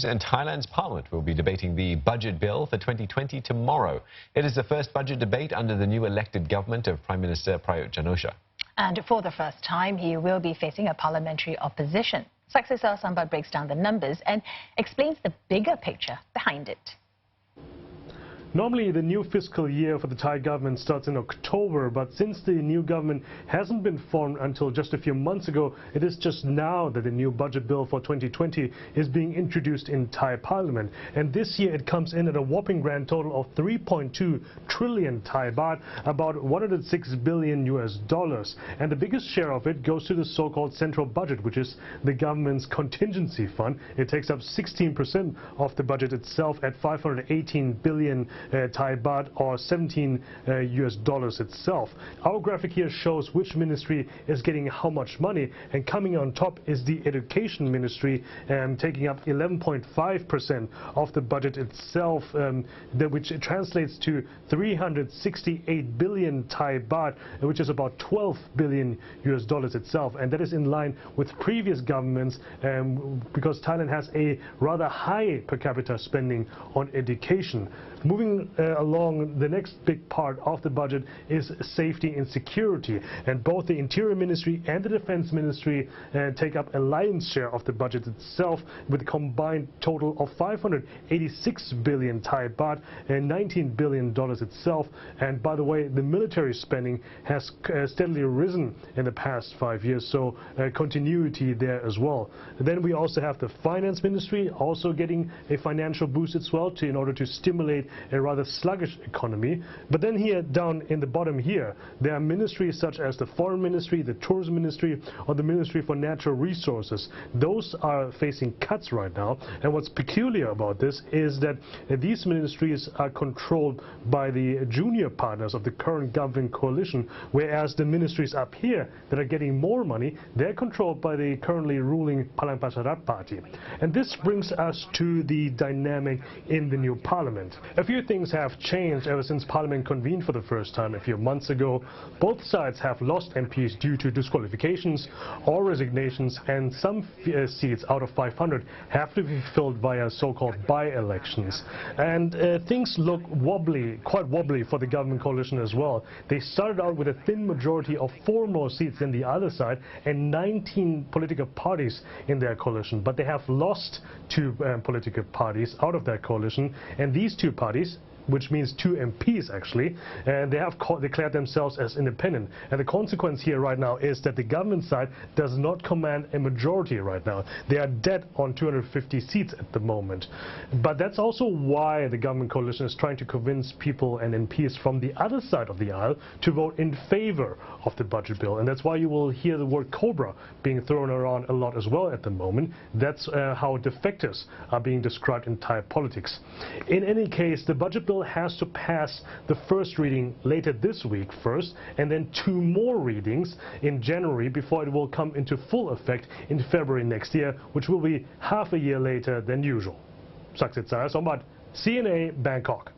and Thailand's parliament will be debating the budget bill for 2020 tomorrow. It is the first budget debate under the new elected government of Prime Minister Prayut Chan-o-cha. And for the first time, he will be facing a parliamentary opposition. Saksisa Sambat breaks down the numbers and explains the bigger picture behind it. Normally, the new fiscal year for the Thai government starts in October, but since the new government hasn't been formed until just a few months ago, it is just now that the new budget bill for 2020 is being introduced in Thai parliament. And this year it comes in at a whopping grand total of 3.2 trillion Thai baht, about $106 billion US. And the biggest share of it goes to the so-called central budget, which is the government's contingency fund. It takes up 16% of the budget itself at 518 billion Thai baht, or $17 US itself. Our graphic here shows which ministry is getting how much money, and coming on top is the education ministry, taking up 11.5% of the budget itself, which translates to 368 billion Thai baht, which is about $12 billion US itself. And that is in line with previous governments, because Thailand has a rather high per capita spending on education. Moving along, the next big part of the budget is safety and security, and both the Interior Ministry and the Defense Ministry take up a lion's share of the budget itself, with a combined total of 586 billion Thai baht and $19 billion itself. And by the way, the military spending has steadily risen in the past 5 years, so continuity there as well. Then we also have the Finance Ministry also getting a financial boost as well, in order to stimulate a rather sluggish economy. But then here down in the bottom here, there are ministries such as the Foreign Ministry, the Tourism Ministry, or the Ministry for Natural Resources. Those are facing cuts right now, and what's peculiar about this is that these ministries are controlled by the junior partners of the current governing coalition, whereas the ministries up here that are getting more money, they're controlled by the currently ruling Palang Party. And this brings us to the dynamic in the new parliament. A few things have changed ever since Parliament convened for the first time a few months ago. Both sides have lost MPs due to disqualifications or resignations, and some seats out of 500 have to be filled via so-called by-elections. And things look wobbly, quite wobbly for the government coalition as well. They started out with a thin majority of 4 more seats than the other side and 19 political parties in their coalition, but they have lost 2 political parties out of their coalition, and these 2 parties, which means 2 MPs actually, and they have declared themselves as independent. And the consequence here right now is that the government side does not command a majority right now. They are dead on 250 seats at the moment. But that's also why the government coalition is trying to convince people and MPs from the other side of the aisle to vote in favor of the budget bill. And that's why you will hear the word Cobra being thrown around a lot as well at the moment. That's how defectors are being described in Thai politics. In any case, the budget bill has to pass the first reading later this week first, and then 2 more readings in January before it will come into full effect in February next year, which will be half a year later than usual. Saksisa Sambat, CNA, Bangkok.